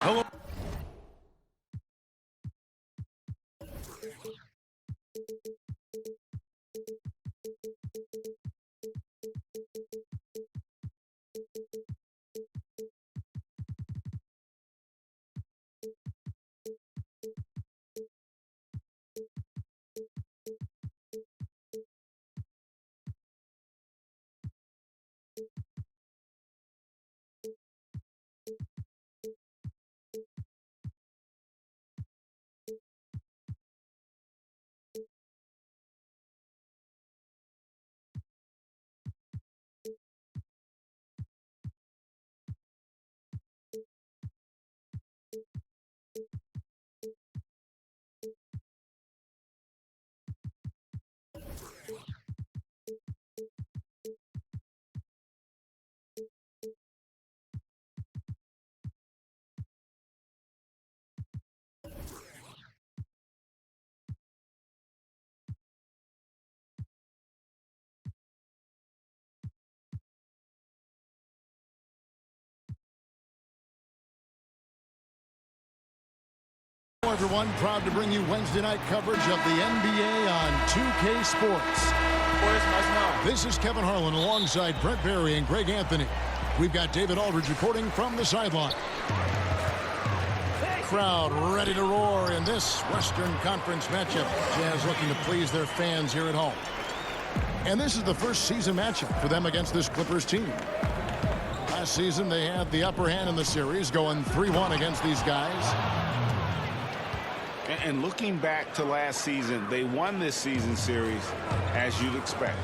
Hello. Hello everyone, proud to bring you Wednesday night coverage of the NBA on 2K Sports. This is Kevin Harlan alongside Brent Barry and Greg Anthony. We've got David Aldridge reporting from the sideline. Crowd ready to roar in this Western Conference matchup. Jazz looking to please their fans here at home. And this is the first season matchup for them against this Clippers team. Last season they had the upper hand in the series, going 3-1 against these guys. And looking back to last season, they won this season series as you'd expect.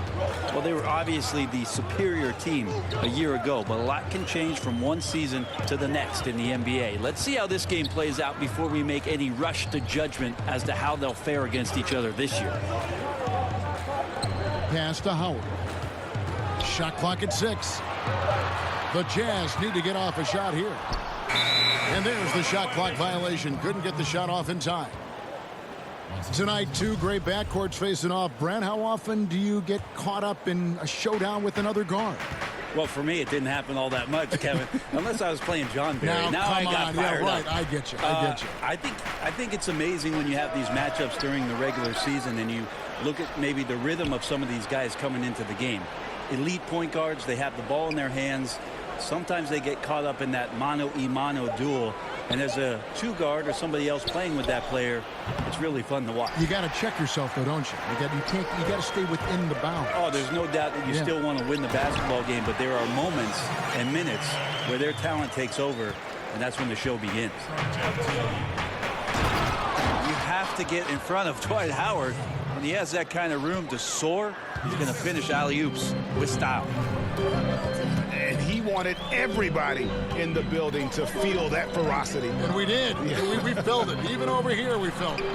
Well, they were obviously the superior team a year ago, but a lot can change from one season to the next in the NBA. Let's see how this game plays out before we make any rush to judgment as to how they'll fare against each other this year. Pass to Howard. Shot clock at 6. The Jazz need to get off a shot here. And there's the shot clock violation. Couldn't get the shot off in time. Tonight, two great backcourts facing off. Brent, how often do you get caught up in a showdown with another guard? Well, for me, it didn't happen all that much, Kevin, unless I was playing John Barry. Now I got fired right. up. I get you. I think it's amazing when you have these matchups during the regular season and you look at maybe the rhythm of some of these guys coming into the game. Elite point guards, they have the ball in their hands. Sometimes they get caught up in that mano-a-mano duel. And as a two-guard or somebody else playing with that player, it's really fun to watch. You got to check yourself, though, don't you? You got to stay within the bounds. Oh, there's no doubt that you still want to win the basketball game, but there are moments and minutes where their talent takes over, and that's when the show begins. You have to get in front of Dwight Howard. When he has that kind of room to soar, he's going to finish alley-oops with style. And he wanted everybody in the building to feel that ferocity. And we did. Yeah. We felt it. Even over here, we felt it.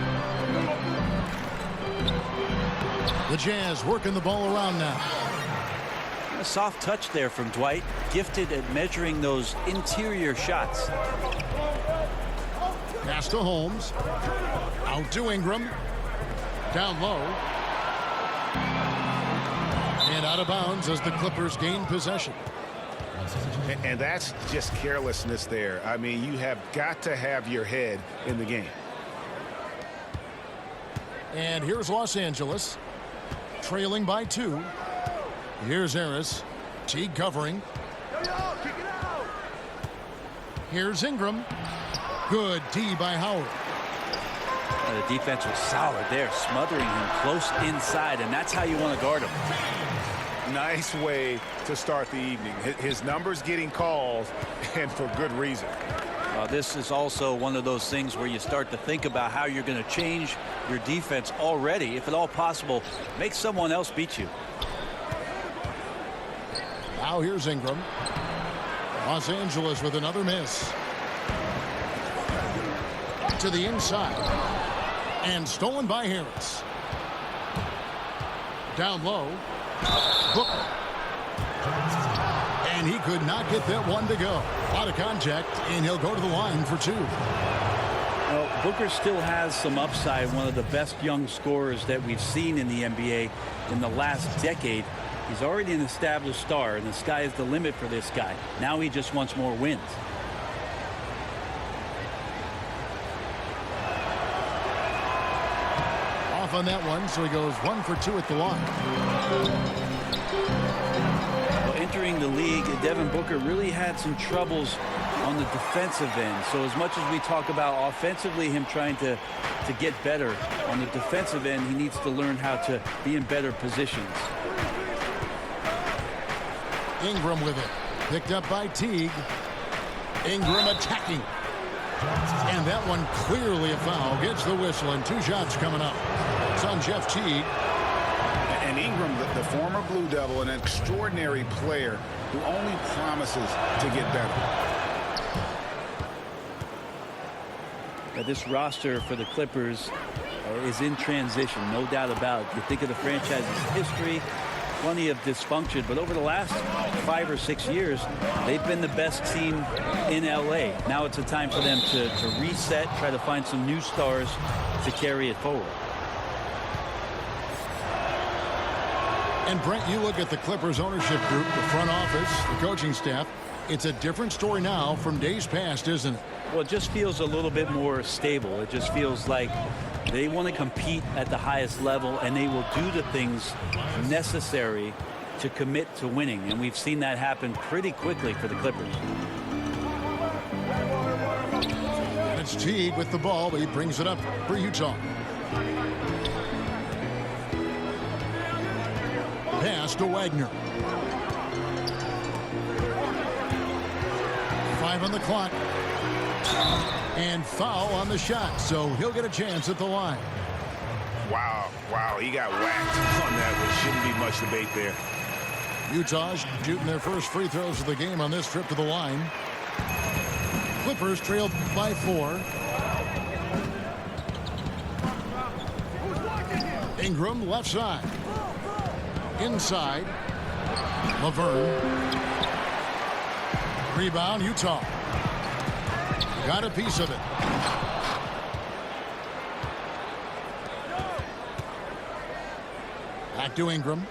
The Jazz working the ball around now. A soft touch there from Dwight. Gifted at measuring those interior shots. Pass to Holmes. Out to Ingram. Down low. And out of bounds as the Clippers gain possession. And that's just carelessness there. I mean, you have got to have your head in the game. And here's Los Angeles, trailing by 2. Here's Harris. Teague covering. Here's Ingram. Good D by Howard. The defense was solid there, smothering him close inside, and that's how you want to guard him. Nice way to start the evening. His numbers getting called, and for good reason. This is also one of those things where you start to think about how you're going to change your defense already. If at all possible, make someone else beat you. Now here's Ingram. Los Angeles with another miss. To the inside. And stolen by Harris. Down low. Booker. And he could not get that one to go. Out of contact, and he'll go to the line for 2. Well, Booker still has some upside. One of the best young scorers that we've seen in the NBA in the last decade. He's already an established star, and the sky is the limit for this guy. Now he just wants more wins. off on that one, so he goes 1 for 2 at the line. Well, entering the league, Devin Booker really had some troubles on the defensive end. So as much as we talk about offensively him trying to get better, on the defensive end he needs to learn how to be in better positions. Ingram with it. Picked up by Teague. Ingram attacking. And that one clearly a foul. Gets the whistle, and 2 shots coming up. It's on Jeff Teague. And Ingram, the former Blue Devil, an extraordinary player who only promises to get better. This roster for the Clippers is in transition, no doubt about it. You think of the franchise's history, plenty of dysfunction, but over the last 5 or 6 years, they've been the best team in LA. Now it's a time for them to reset, try to find some new stars to carry it forward. And Brent, you look at the Clippers ownership group, the front office, the coaching staff. It's a different story now from days past, isn't it? Well, it just feels a little bit more stable. It just feels like they want to compete at the highest level, and they will do the things necessary to commit to winning. And we've seen that happen pretty quickly for the Clippers. And it's Teague with the ball, but he brings it up for Utah. Pass to Wagner. 5 on the clock. And foul on the shot, so he'll get a chance at the line. Wow, he got whacked on that. There shouldn't be much debate there. Utah's shooting their first free throws of the game on this trip to the line. Clippers trailed by 4. Ingram left side. Inside. Laverne. Rebound, Utah. Got a piece of it. Back to Ingram.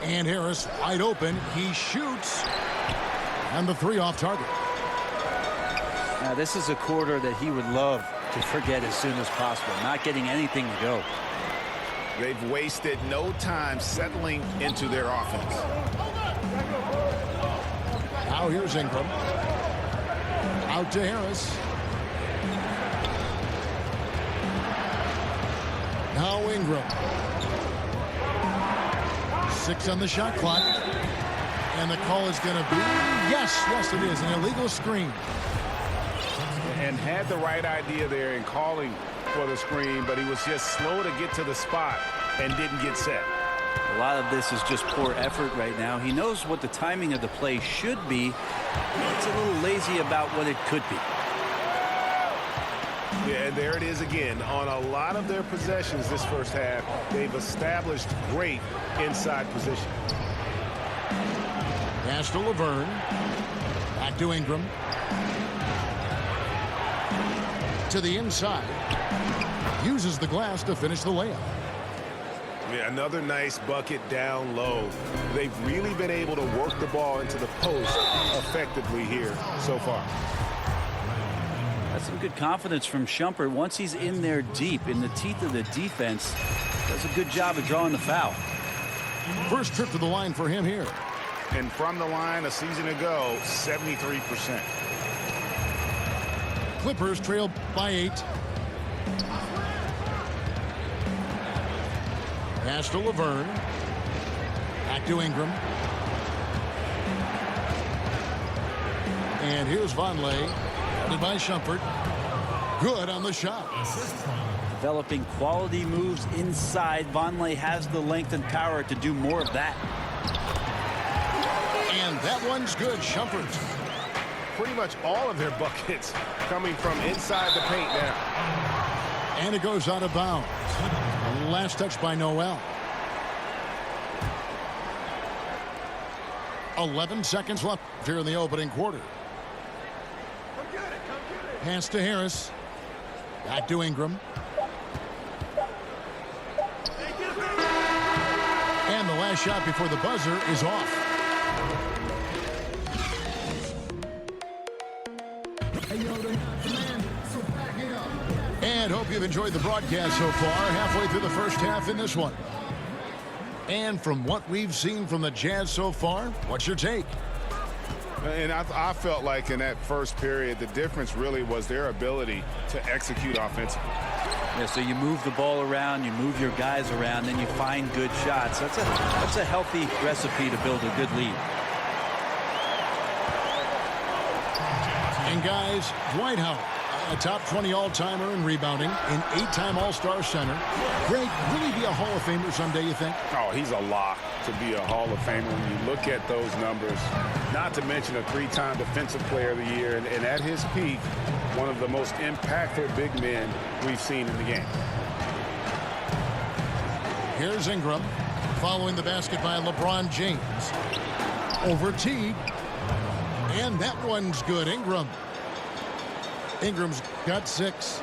And Harris wide open. He shoots. And the 3 off target. Now, this is a quarter that he would love to forget as soon as possible. Not getting anything to go. They've wasted no time settling into their offense. Now here's Ingram. Out to Harris. Now Ingram. 6 on the shot clock. And the call is going to be, yes, it is, an illegal screen. And had the right idea there in calling for the screen, but he was just slow to get to the spot and didn't get set. A lot of this is just poor effort right now. He knows what the timing of the play should be. It's a little lazy about what it could be. Yeah, and there it is again. On a lot of their possessions this first half, they've established great inside position. Pass to Laverne. Back to Ingram. To the inside. Uses the glass to finish the layup. Yeah, another nice bucket down low. They've really been able to work the ball into the post effectively here so far. That's some good confidence from Shumpert. Once he's in there deep, in the teeth of the defense, does a good job of drawing the foul. First trip to the line for him here. And from the line a season ago, 73%. Clippers trail by 8. Pass to Laverne. Back to Ingram. And here's Vonleh. Guarded by Shumpert. Good on the shot. Developing quality moves inside. Vonleh has the length and power to do more of that. And that one's good. Shumpert. Pretty much all of their buckets coming from inside the paint now. And it goes out of bounds. Last touch by Noel. 11 seconds left here in the opening quarter. Pass to Harris. Back to Ingram. And the last shot before the buzzer is off. And hope you you've enjoyed the broadcast so far. Halfway through the first half in this one. And from what we've seen from the Jazz so far, what's your take? And I felt like in that first period, the difference really was their ability to execute offensively. Yeah, so you move the ball around, you move your guys around, then you find good shots. That's a healthy recipe to build a good lead. And guys, Dwight Howard, a top 20 all-timer in rebounding, an 8-time All-Star center. Greg, will he be a Hall of Famer someday, you think? Oh, he's a lock to be a Hall of Famer when you look at those numbers. Not to mention a 3-time Defensive Player of the Year, and at his peak, one of the most impactful big men we've seen in the game. Here's Ingram, following the basket by LeBron James. Over Teague. And that one's good. Ingram's got 6.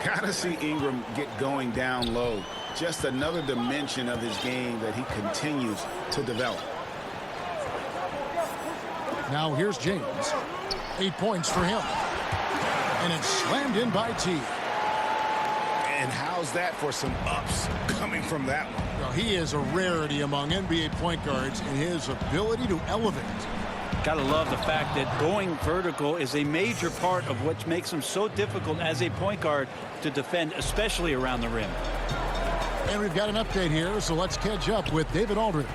Gotta see Ingram get going down low. Just another dimension of his game that he continues to develop. Now here's James. 8 points for him. And it's slammed in by Teague. And how's that for some ups coming from that one? Well, he is a rarity among NBA point guards in his ability to elevate. Gotta love the fact that going vertical is a major part of what makes him so difficult as a point guard to defend, especially around the rim. And we've got an update here, so let's catch up with David Aldridge.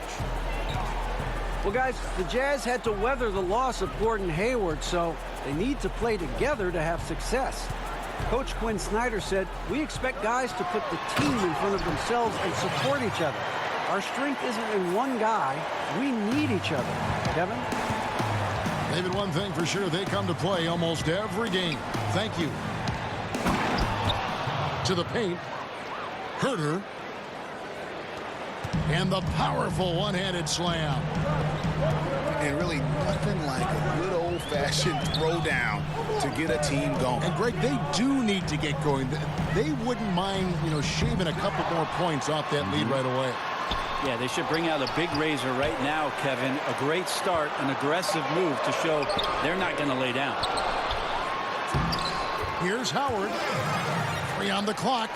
Well, guys, the Jazz had to weather the loss of Gordon Hayward, so they need to play together to have success. Coach Quinn Snyder said, "We expect guys to put the team in front of themselves and support each other. Our strength isn't in one guy. We need each other." Kevin? David, one thing for sure, they come to play almost every game. Thank you. To the paint. Herter. And the powerful one-handed slam. And really nothing like a good old-fashioned throwdown to get a team going. And Greg, they do need to get going. They wouldn't mind, shaving a couple more points off that lead right away. Yeah, they should bring out a big razor right now, Kevin. A great start, an aggressive move to show they're not going to lay down. Here's Howard. 3 on the clock.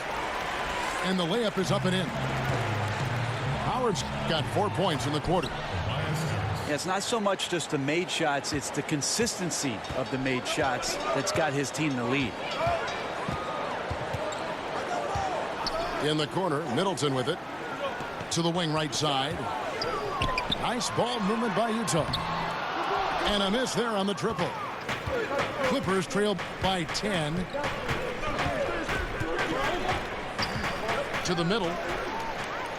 And the layup is up and in. Howard's got 4 points in the quarter. Yeah, it's not so much just the made shots, it's the consistency of the made shots that's got his team the lead. In the corner, Middleton with it. To the wing right side. Nice ball movement by Utah. And a miss there on the triple. Clippers trail by 10. To the middle.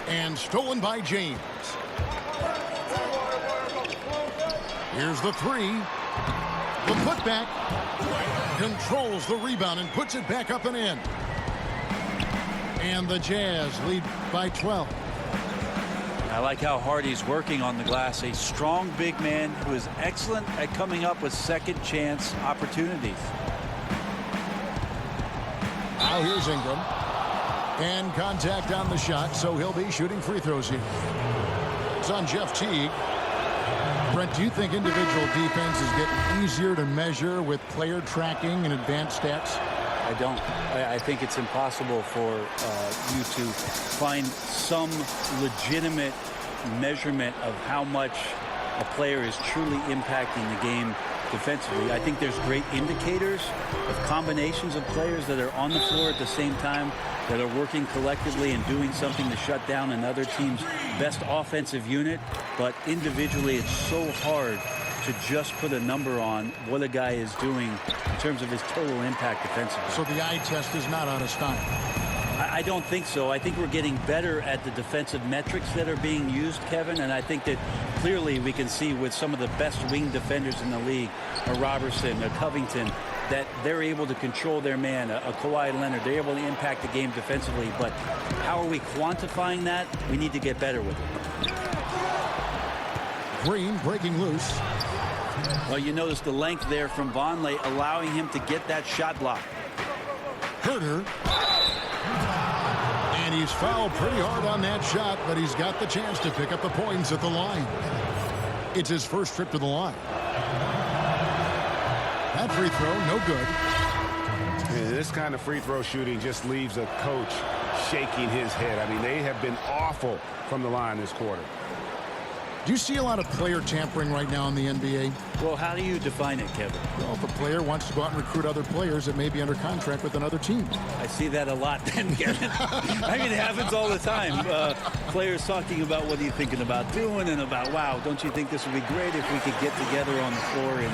And stolen by James. Here's the 3. The putback. Controls the rebound and puts it back up and in. And the Jazz lead by 12. I like how hard he's working on the glass. A strong big man who is excellent at coming up with second chance opportunities. Now here's Ingram. And contact on the shot, so he'll be shooting free throws here. It's on Jeff Teague. Brent, do you think individual defenses get easier to measure with player tracking and advanced stats? I don't. I think it's impossible for you to find some legitimate measurement of how much a player is truly impacting the game defensively. I think there's great indicators of combinations of players that are on the floor at the same time, that are working collectively and doing something to shut down another team's best offensive unit. But individually, it's so hard to just put a number on what a guy is doing in terms of his total impact defensively. So the eye test is not out of style. I don't think so. I think we're getting better at the defensive metrics that are being used, Kevin, and I think that clearly we can see with some of the best wing defenders in the league, a Robertson, a Covington, that they're able to control their man, a Kawhi Leonard. They're able to impact the game defensively, but how are we quantifying that? We need to get better with it. Green breaking loose. Well, you notice the length there from Vonleh, allowing him to get that shot block. Herter. And he's fouled pretty hard on that shot, but he's got the chance to pick up the points at the line. It's his first trip to the line. That free throw, no good. And this kind of free throw shooting just leaves a coach shaking his head. I mean, they have been awful from the line this quarter. Do you see a lot of player tampering right now in the NBA? Well, how do you define it, Kevin? Well, if a player wants to go out and recruit other players that may be under contract with another team. I see that a lot then, Kevin. I mean, it happens all the time. Players talking about what are you thinking about doing and about, wow, don't you think this would be great if we could get together on the floor in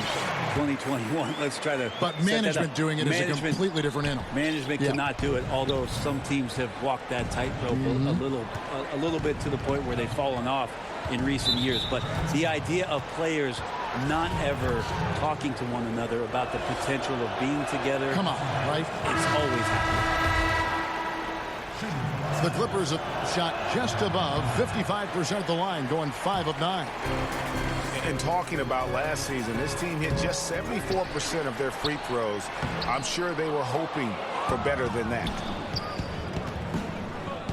2021? Let's try to. But management doing it is a completely different animal. Management cannot do it, although some teams have walked that tightrope a little bit to the point where they've fallen off in recent years. But the idea of players not ever talking to one another about the potential of being together. Come on, right? It's always happening. The Clippers have shot just above 55% of the line, going 5 of 9. And talking about last season, this team hit just 74% of their free throws. I'm sure they were hoping for better than that.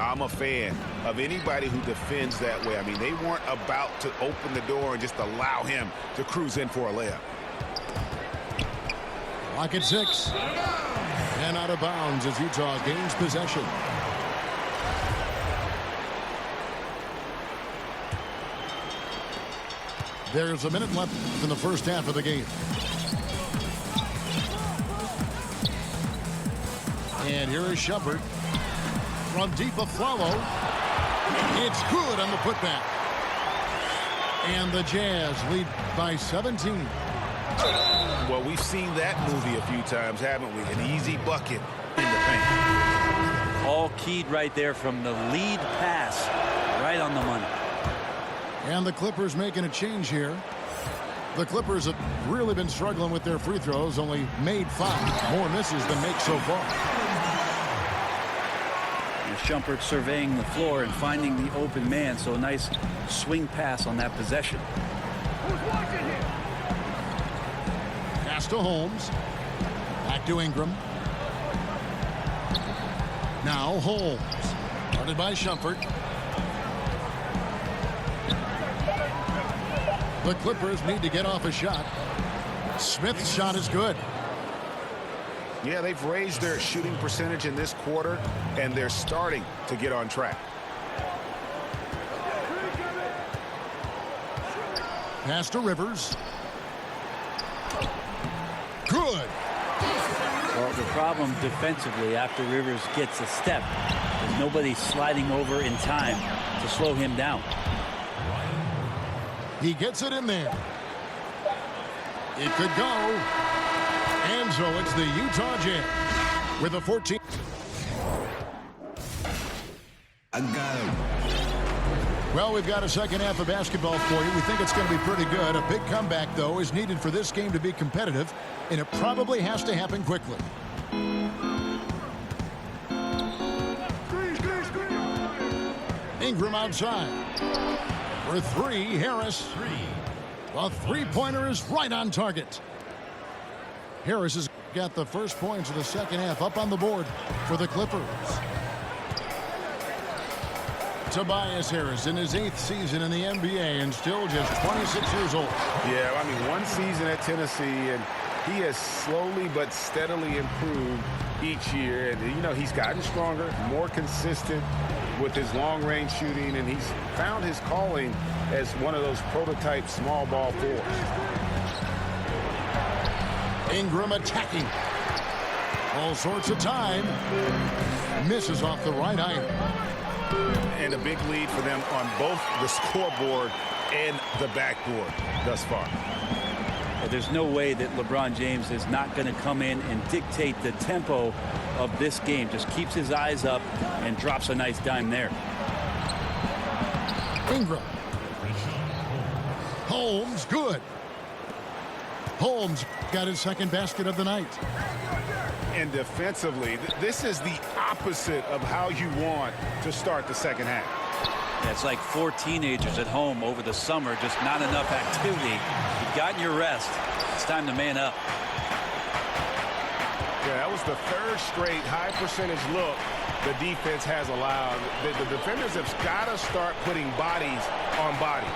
I'm a fan of anybody who defends that way. I mean, they weren't about to open the door and just allow him to cruise in for a layup. Clock at 6. And out of bounds as Utah gains possession. There's a minute left in the first half of the game. And here is Shumpert. From deep of Flalo. It's good on the putback. And the Jazz lead by 17. Well, we've seen that movie a few times, haven't we? An easy bucket in the paint. All keyed right there from the lead pass. Right on the money. And the Clippers making a change here. The Clippers have really been struggling with their free throws. Only made 5. More misses than makes so far. Shumpert surveying the floor and finding the open man, so a nice swing pass on that possession. Pass to Holmes. Back to Ingram. Now Holmes. Started by Shumpert. The Clippers need to get off a shot. Smith's shot is good. Yeah, they've raised their shooting percentage in this quarter, and they're starting to get on track. Pass to Rivers. Good. Well, the problem defensively after Rivers gets a step is nobody sliding over in time to slow him down. He gets it in there. It could go. And so it's the Utah Jazz with a 14. I got him. Well, we've got a second half of basketball for you. We think it's going to be pretty good. A big comeback, though, is needed for this game to be competitive, and it probably has to happen quickly. Ingram outside. For 3, Harris. The three-pointer is right on target. Harris has got the first points of the second half up on the board for the Clippers. Tobias Harris in his 8th season in the NBA and still just 26 years old. Yeah, I mean, 1 season at Tennessee, and he has slowly but steadily improved each year. And, you know, he's gotten stronger, more consistent with his long-range shooting, and he's found his calling as one of those prototype small ball fours. Ingram attacking. All sorts of time. Misses off the right iron. And a big lead for them on both the scoreboard and the backboard thus far. There's no way that LeBron James is not going to come in and dictate the tempo of this game. Just keeps his eyes up and drops a nice dime there. Ingram. Holmes, good. Holmes got his second basket of the night. And defensively, this is the opposite of how you want to start the second half. Yeah, it's like 4 teenagers at home over the summer, just not enough activity. You've gotten your rest. It's time to man up. Yeah, that was the 3rd straight high percentage look the defense has allowed. The defenders have got to start putting bodies on bodies.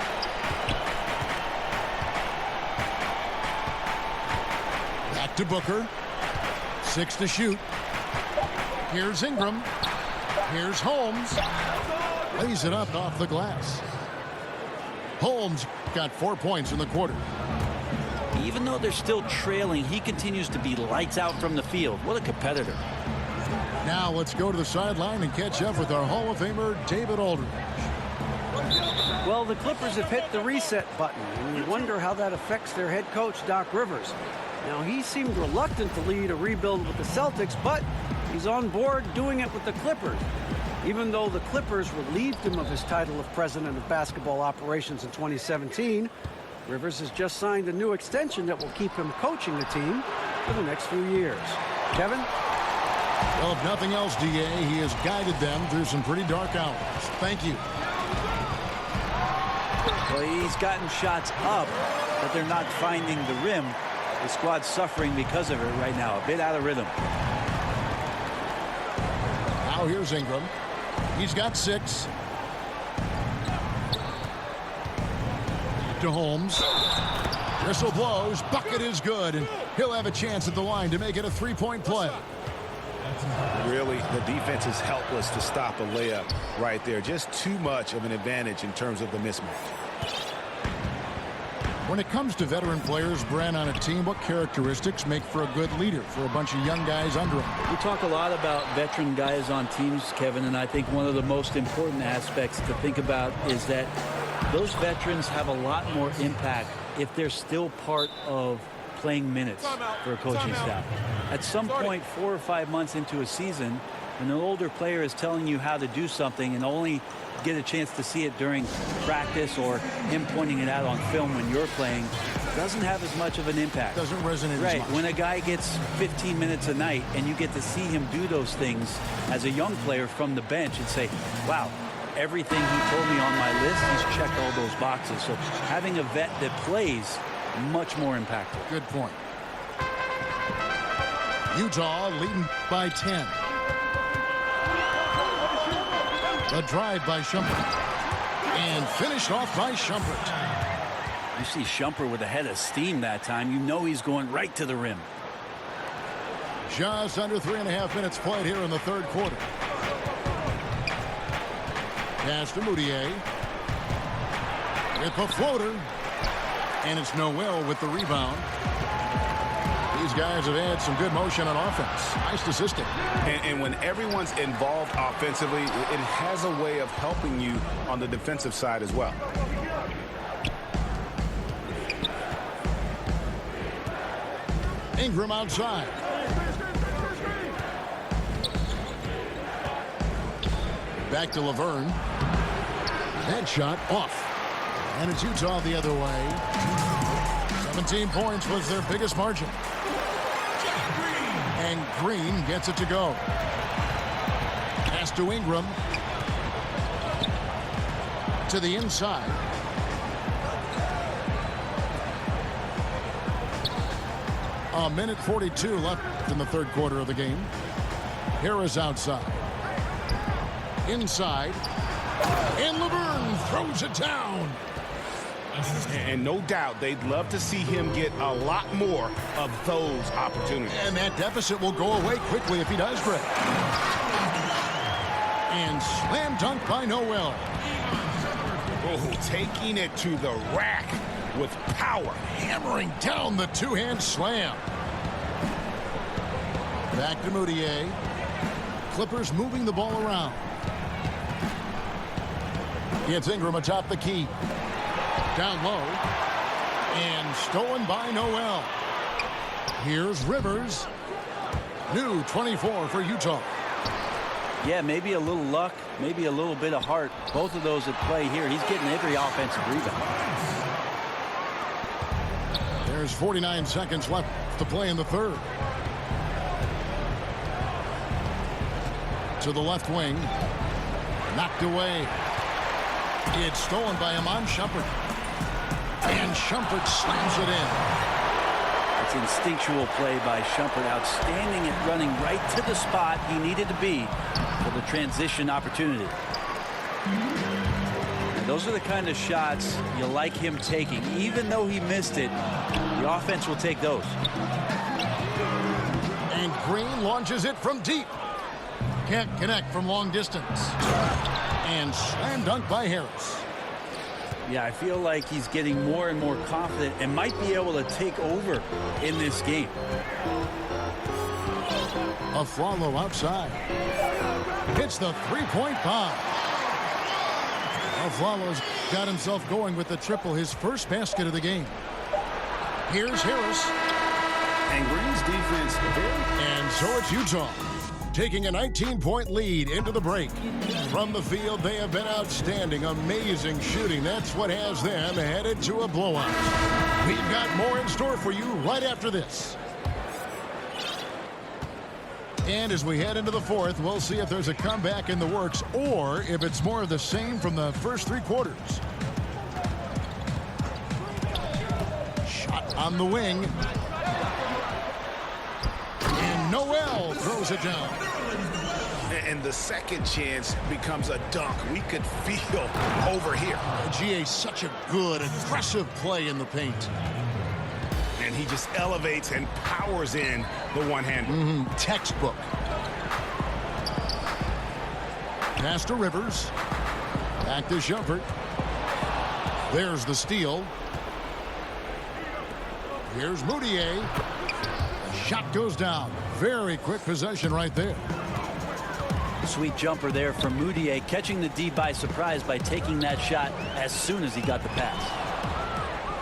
Back to Booker. 6 to shoot. Here's Ingram. Here's Holmes. Lays it up off the glass. Holmes got 4 points in the quarter. Even though they're still trailing, he continues to be lights out from the field. What a competitor. Now let's go to the sideline and catch up with our Hall of Famer, David Aldridge. Well, the Clippers have hit the reset button, and you wonder how that affects their head coach, Doc Rivers. Now, he seemed reluctant to lead a rebuild with the Celtics, but he's on board doing it with the Clippers. Even though the Clippers relieved him of his title of president of basketball operations in 2017, Rivers has just signed a new extension that will keep him coaching the team for the next few years. Kevin? Well, if nothing else, DA, he has guided them through some pretty dark hours. Thank you. Well, he's gotten shots up, but they're not finding the rim. The squad's suffering because of it right now. A bit out of rhythm. Now here's Ingram. He's got 6. To Holmes. Whistle blows. Bucket is good. And he'll have a chance at the line to make it a 3-point play. Really, the defense is helpless to stop a layup right there. Just too much of an advantage in terms of the mismatch. When it comes to veteran players, Brent, on a team, what characteristics make for a good leader for a bunch of young guys under him? We talk a lot about veteran guys on teams, Kevin, and I think one of the most important aspects to think about is that those veterans have a lot more impact if they're still part of playing minutes for a coaching staff. At some point, 4 or 5 months into a season, when an older player is telling you how to do something and only get a chance to see it during practice or him pointing it out on film when you're playing, doesn't have as much of an impact. Doesn't resonate right. as much. When a guy gets 15 minutes a night and you get to see him do those things as a young player from the bench and say, wow, everything he told me on my list, he's checked all those boxes. So having a vet that plays, much more impactful. Good point. Utah leading by 10. A drive by Shumpert. And finished off by Shumpert. You see Shumpert with a head of steam that time. You know he's going right to the rim. Just under 3.5 minutes played here in the third quarter. Pass to Moutier. With the floater. And it's Noel with the rebound. These guys have had some good motion on offense. Nice assisting. And when everyone's involved offensively, it has a way of helping you on the defensive side as well. Ingram outside. Back to Laverne. Headshot off. And it's Utah the other way. 17 points was their biggest margin. And Green gets it to go. Pass to Ingram. To the inside. A minute 42 left in the third quarter of the game. Harris outside. Inside. And Laverne throws it down. And no doubt they'd love to see him get a lot more of those opportunities. And that deficit will go away quickly if he does, Brett. And slam dunk by Noel. Oh, taking it to the rack with power. Hammering down the two-hand slam. Back to Moutier. Clippers moving the ball around. Gets Ingram atop the key. Down low. And stolen by Noel. Here's Rivers. New 24 for Utah. Yeah, maybe a little luck, maybe a little bit of heart. Both of those at play here. He's getting every offensive rebound. There's 49 seconds left to play in the third. To the left wing. Knocked away. It's stolen by Iman Shumpert. And Shumpert slams it in. It's instinctual play by Shumpert. Outstanding at running right to the spot he needed to be for the transition opportunity. And those are the kind of shots you like him taking. Even though he missed it, the offense will take those. And Green launches it from deep. Can't connect from long distance. And slam dunk by Harris. Yeah, I feel like he's getting more and more confident and might be able to take over in this game. Aflalo outside. Hits the three-point bomb. Aflalo's got himself going with the triple, his first basket of the game. Here's Harris. And Green's defense And so it's Utah taking a 19-point lead into the break. From the field, they have been outstanding, amazing shooting. That's what has them headed to a blowout. We've got more in store for you right after this. And as we head into the fourth, we'll see if there's a comeback in the works or if it's more of the same from the first three quarters. Shot on the wing. And Noel throws it down. and the second chance becomes a dunk. We could feel over here. GA, such a good, aggressive play in the paint. And he just elevates and powers in the one-hander. Textbook. Pass to Rivers. Back to Shumpert. There's the steal. Here's Moutier. Shot goes down. Very quick possession right there. Sweet jumper there from Moutier, catching the D by surprise by taking that shot as soon as he got the pass.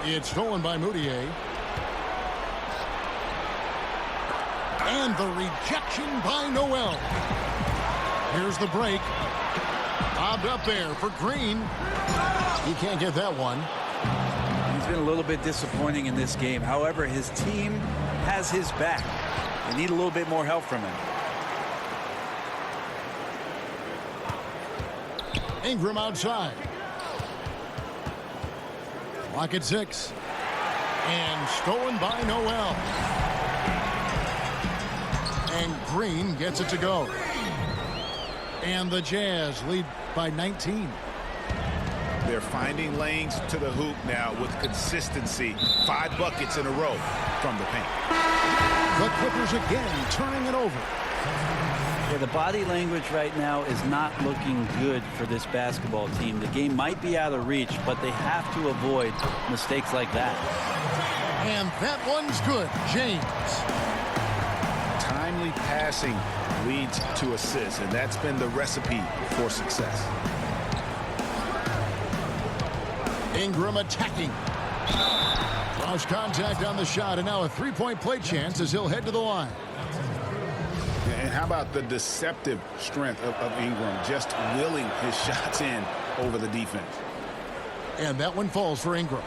It's stolen by Moutier. And the rejection by Noel. Here's the break. Bobbed up there for Green. He can't get that one. He's been a little bit disappointing in this game. However, his team has his back. They need a little bit more help from him. Ingram outside. Clock at 6. And stolen by Noel. And Green gets it to go. And the Jazz lead by 19. They're finding lanes to the hoop now with consistency. 5 buckets in a row from the paint. The Clippers again turning it over. Yeah, the body language right now is not looking good for this basketball team. The game might be out of reach, but they have to avoid mistakes like that. And that one's good. James. Timely passing leads to assists, and that's been the recipe for success. Ingram attacking. Draws contact on the shot, and now a three-point play chance as he'll head to the line. And how about the deceptive strength of Ingram, just willing his shots in over the defense. And that one falls for Ingram.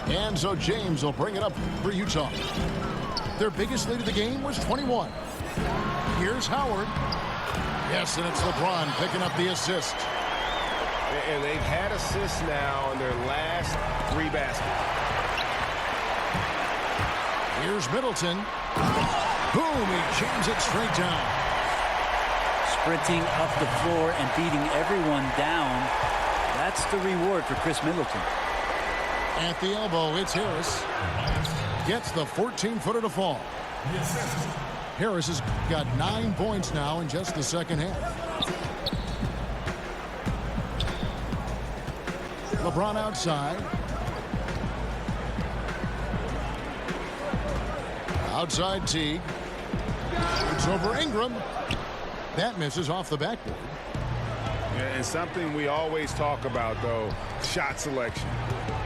And so James will bring it up for Utah. Their biggest lead of the game was 21. Here's Howard. Yes, and it's LeBron picking up the assist. And they've had assists now in their last 3 baskets. Here's Middleton. Boom, he jams it straight down. Sprinting up the floor and beating everyone down. That's the reward for Chris Middleton. At the elbow, it's Harris. Gets the 14-footer to fall. Harris has got 9 points now in just the second half. LeBron outside. Outside Teague. It's over Ingram. That misses off the backboard. Yeah, and something we always talk about, though, shot selection.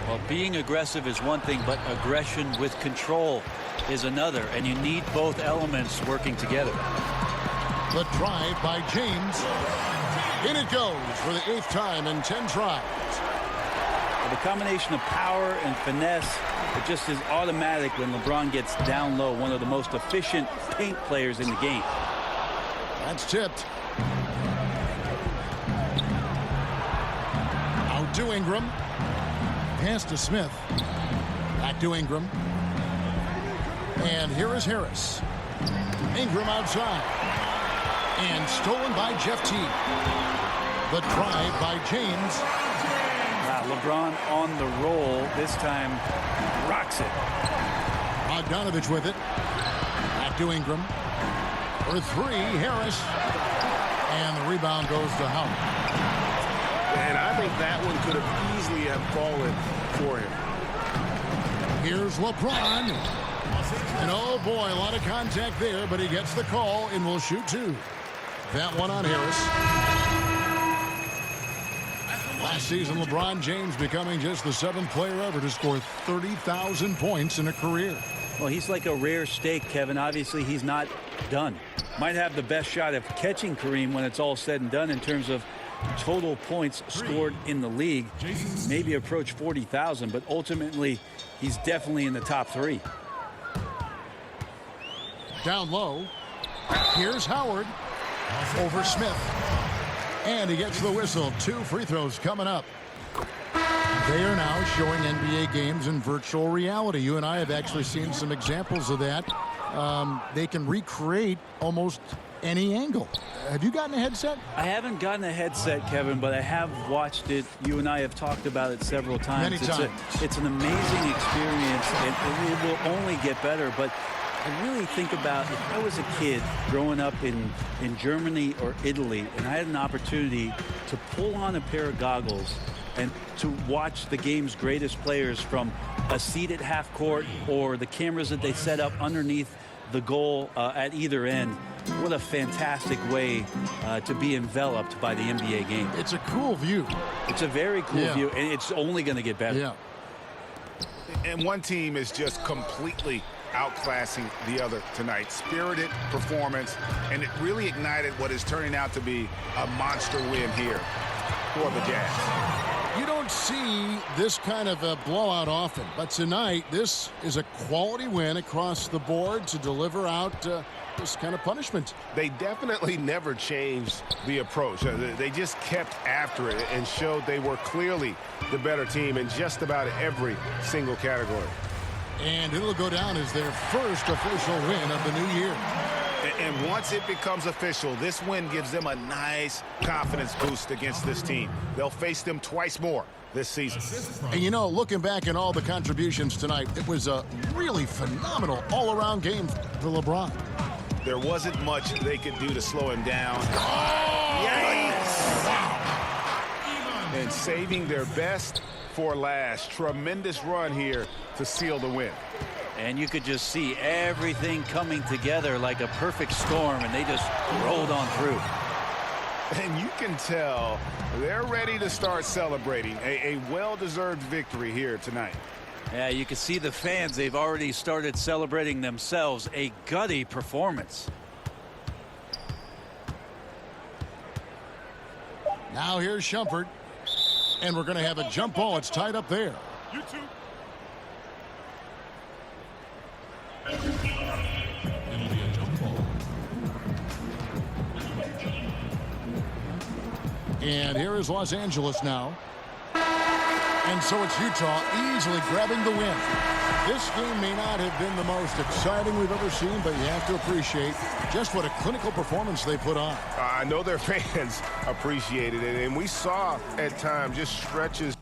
Well, being aggressive is one thing, but aggression with control is another, and you need both elements working together. The drive by James. In it goes for the 8th time in 10 tries. The combination of power and finesse, it just is automatic when LeBron gets down low. One of the most efficient paint players in the game. That's tipped. Out to Ingram. Pass to Smith. Back to Ingram. And here is Harris. Ingram outside. And stolen by Jeff Teague. The drive by James. LeBron on the roll. This time, rocks it. Bogdanovich with it. Back to Ingram. For three, Harris. And the rebound goes to Howard. And I think that one could have easily have fallen for him. Here's LeBron. And oh boy, a lot of contact there, but he gets the call and will shoot two. That one on Harris. Last season, LeBron James becoming just the 7th player ever to score 30,000 points in a career. Well, he's like a rare steak, Kevin. Obviously, he's not done. Might have the best shot of catching Kareem when it's all said and done in terms of total points scored in the league. Maybe approach 40,000, but ultimately, he's definitely in the top 3. Down low. Here's Howard. Over Smith. And he gets the whistle. 2 free throws coming up. They are now showing NBA games in virtual reality. You and I have actually seen some examples of that. They can recreate almost any angle. Have you gotten a headset? I haven't gotten a headset, Kevin, but I have watched it. You and I have talked about it several times. Many times. It's an amazing experience, and it will only get better. But I really think about if I was a kid growing up in Germany or Italy, and I had an opportunity to pull on a pair of goggles and to watch the game's greatest players from a seat at half court or the cameras that they set up underneath the goal at either end. What a fantastic way to be enveloped by the NBA game. It's a cool view. It's a very cool view, and it's only going to get better. Yeah. And one team is just completely outclassing the other tonight. Spirited performance, and it really ignited what is turning out to be a monster win here for the Jazz. You don't see this kind of a blowout often, but tonight this is a quality win across the board to deliver out this kind of punishment. They definitely never changed the approach. They just kept after it and showed they were clearly the better team in just about every single category. And it'll go down as their first official win of the new year. And once it becomes official, this win gives them a nice confidence boost against this team. They'll face them twice more this season. And you know, looking back at all the contributions tonight, it was a really phenomenal all-around game for LeBron. There wasn't much they could do to slow him down. Oh, yikes! Wow. And saving their best for last. Tremendous run here to seal the win. And you could just see everything coming together like a perfect storm, and they just rolled on through. And you can tell they're ready to start celebrating a well-deserved victory here tonight. Yeah, you can see the fans. They've already started celebrating themselves. A gutty performance. Now here's Shumpert. And we're going to have a jump ball. It's tied up there. You too. And here is Los Angeles now. And so it's Utah easily grabbing the win. This game may not have been the most exciting we've ever seen, but you have to appreciate just what a clinical performance they put on. I know their fans appreciated it, and we saw at times just stretches